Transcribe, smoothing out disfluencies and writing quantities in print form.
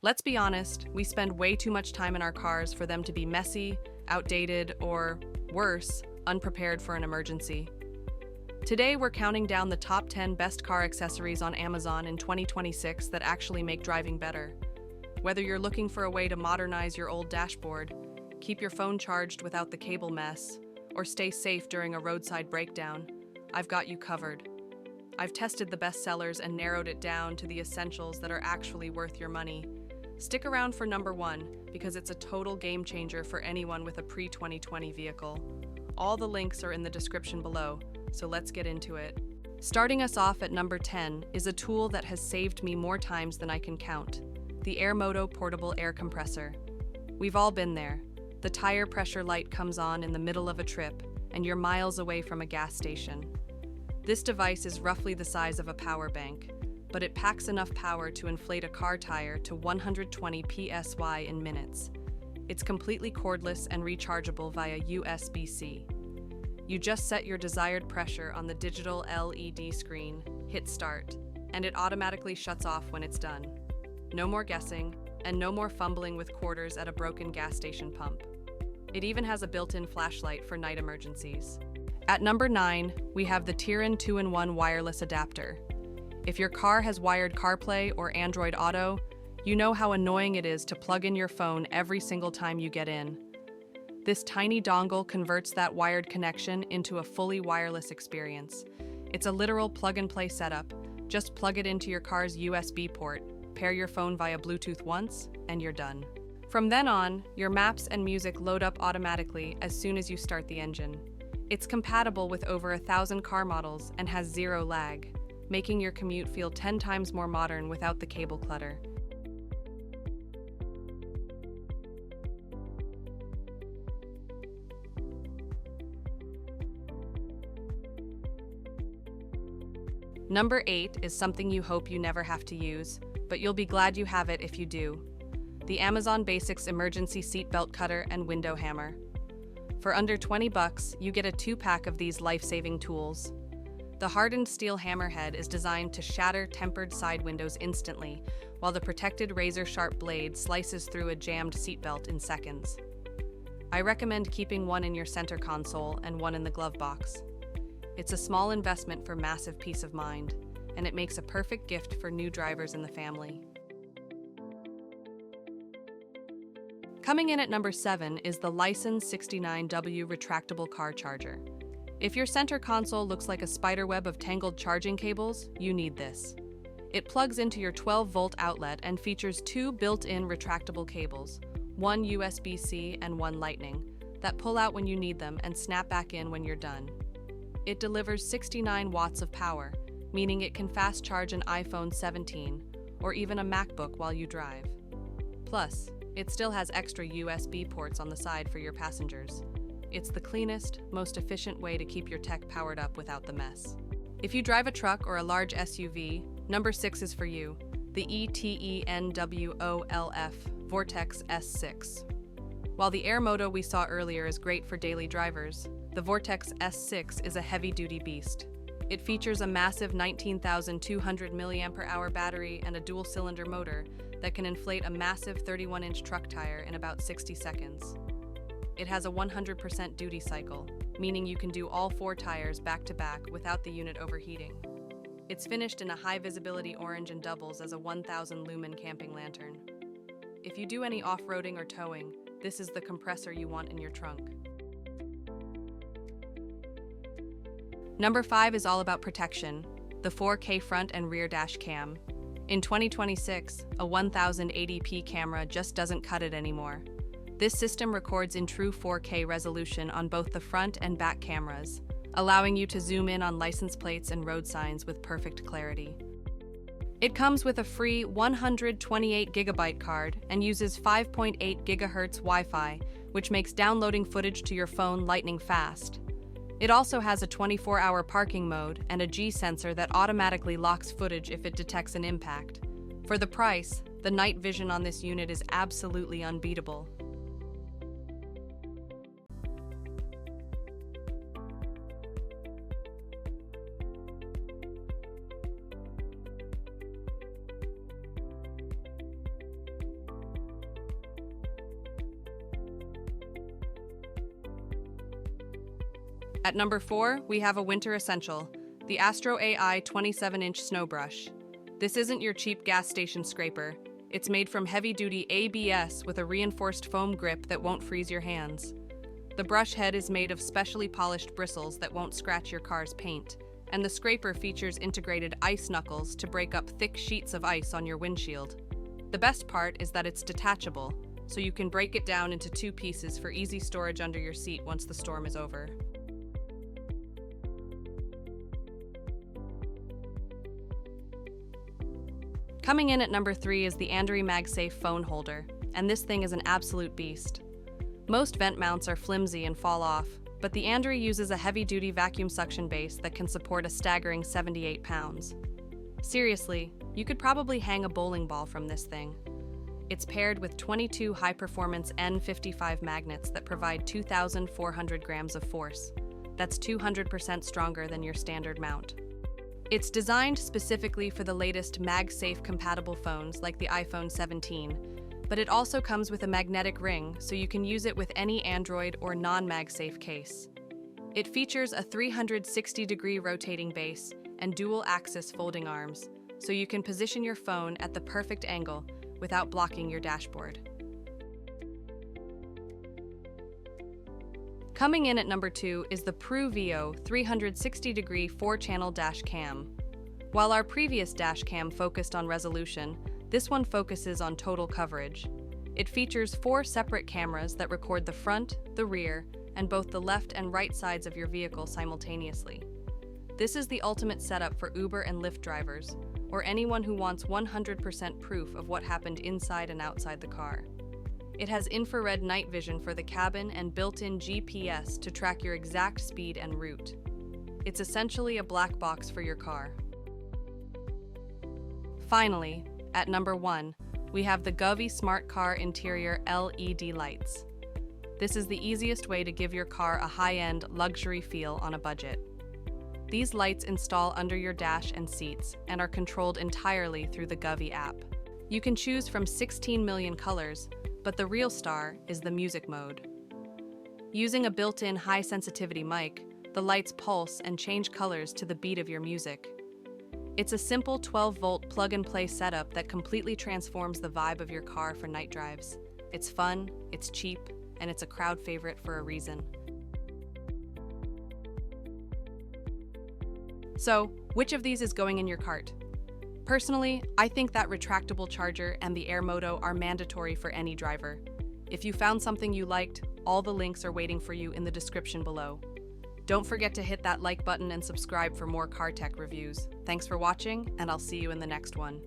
Let's be honest, we spend way too much time in our cars for them to be messy, outdated, or, worse, unprepared for an emergency. Today, we're counting down the top 10 best car accessories on Amazon in 2026 that actually make driving better. Whether you're looking for a way to modernize your old dashboard, keep your phone charged without the cable mess, or stay safe during a roadside breakdown, I've got you covered. I've tested the best sellers and narrowed it down to the essentials that are actually worth your money. Stick around for number 1 because it's a total game changer for anyone with a pre-2020 vehicle. All the links are in the description below, so let's get into it. Starting us off at number 10 is a tool that has saved me more times than I can count: the AirMoto portable air compressor. We've all been there. The tire pressure light comes on in the middle of a trip, and you're miles away from a gas station. This device is roughly the size of a power bank, but it packs enough power to inflate a car tire to 120 psi in minutes. It's completely cordless and rechargeable via USB-C. You just set your desired pressure on the digital LED screen, hit start, and it automatically shuts off when it's done. No more guessing, and no more fumbling with quarters at a broken gas station pump. It even has a built-in flashlight for night emergencies. At number 9, we have the Tyre 2-in-1 wireless adapter. If your car has wired CarPlay or Android Auto, you know how annoying it is to plug in your phone every single time you get in. This tiny dongle converts that wired connection into a fully wireless experience. It's a literal plug-and-play setup. Just plug it into your car's USB port, pair your phone via Bluetooth once, and you're done. From then on, your maps and music load up automatically as soon as you start the engine. It's compatible with over 1,000 car models and has zero lag, making your commute feel 10 times more modern without the cable clutter. Number 8 is something you hope you never have to use, but you'll be glad you have it if you do. The Amazon Basics Emergency Seatbelt Cutter and Window Hammer. For under $20, you get a 2-pack of these life-saving tools. The hardened steel hammerhead is designed to shatter tempered side windows instantly, while the protected razor-sharp blade slices through a jammed seatbelt in seconds. I recommend keeping one in your center console and one in the glove box. It's a small investment for massive peace of mind, and it makes a perfect gift for new drivers in the family. Coming in at number 7 is the License 69W retractable car charger. If your center console looks like a spiderweb of tangled charging cables, you need this. It plugs into your 12-volt outlet and features 2 built-in retractable cables, one USB-C and one Lightning, that pull out when you need them and snap back in when you're done. It delivers 69 watts of power, meaning it can fast charge an iPhone 17 or even a MacBook while you drive. Plus, it still has extra USB ports on the side for your passengers. It's the cleanest, most efficient way to keep your tech powered up without the mess. If you drive a truck or a large SUV, number 6 is for you, the ETENWOLF Vortex S6. While the AirMoto we saw earlier is great for daily drivers, the Vortex S6 is a heavy-duty beast. It features a massive 19,200 mAh battery and a dual-cylinder motor that can inflate a massive 31-inch truck tire in about 60 seconds. It has a 100% duty cycle, meaning you can do all 4 tires back-to-back without the unit overheating. It's finished in a high-visibility orange and doubles as a 1,000-lumen camping lantern. If you do any off-roading or towing, this is the compressor you want in your trunk. Number 5 is all about protection, the 4K front and rear dash cam. In 2026, a 1080p camera just doesn't cut it anymore. This system records in true 4K resolution on both the front and back cameras, allowing you to zoom in on license plates and road signs with perfect clarity. It comes with a free 128GB card and uses 5.8 GHz Wi-Fi, which makes downloading footage to your phone lightning fast. It also has a 24-hour parking mode and a G sensor that automatically locks footage if it detects an impact. For the price, the night vision on this unit is absolutely unbeatable. At number 4, we have a winter essential, the Astro AI 27-inch snow brush. This isn't your cheap gas station scraper. It's made from heavy-duty ABS with a reinforced foam grip that won't freeze your hands. The brush head is made of specially polished bristles that won't scratch your car's paint, and the scraper features integrated ice knuckles to break up thick sheets of ice on your windshield. The best part is that it's detachable, so you can break it down into 2 pieces for easy storage under your seat once the storm is over. Coming in at number 3 is the Android MagSafe phone holder, and this thing is an absolute beast. Most vent mounts are flimsy and fall off, but the Android uses a heavy-duty vacuum suction base that can support a staggering 78 pounds. Seriously, you could probably hang a bowling ball from this thing. It's paired with 22 high-performance N55 magnets that provide 2,400 grams of force. That's 200% stronger than your standard mount. It's designed specifically for the latest MagSafe-compatible phones like the iPhone 17, but it also comes with a magnetic ring, so you can use it with any Android or non-MagSafe case. It features a 360-degree rotating base and dual-axis folding arms, so you can position your phone at the perfect angle without blocking your dashboard. Coming in at number 2 is the PruVio 360-degree 4-channel dash cam. While our previous dash cam focused on resolution, this one focuses on total coverage. It features 4 separate cameras that record the front, the rear, and both the left and right sides of your vehicle simultaneously. This is the ultimate setup for Uber and Lyft drivers, or anyone who wants 100% proof of what happened inside and outside the car. It has infrared night vision for the cabin and built-in GPS to track your exact speed and route. It's essentially a black box for your car. Finally, at number 1, we have the Govee Smart Car Interior LED lights. This is the easiest way to give your car a high-end, luxury feel on a budget. These lights install under your dash and seats and are controlled entirely through the Govee app. You can choose from 16 million colors, but the real star is the music mode. Using a built-in high-sensitivity mic, the lights pulse and change colors to the beat of your music. It's a simple 12-volt plug-and-play setup that completely transforms the vibe of your car for night drives. It's fun, it's cheap, and it's a crowd favorite for a reason. So, which of these is going in your cart? Personally, I think that retractable charger and the Air Moto are mandatory for any driver. If you found something you liked, all the links are waiting for you in the description below. Don't forget to hit that like button and subscribe for more car tech reviews. Thanks for watching, and I'll see you in the next one.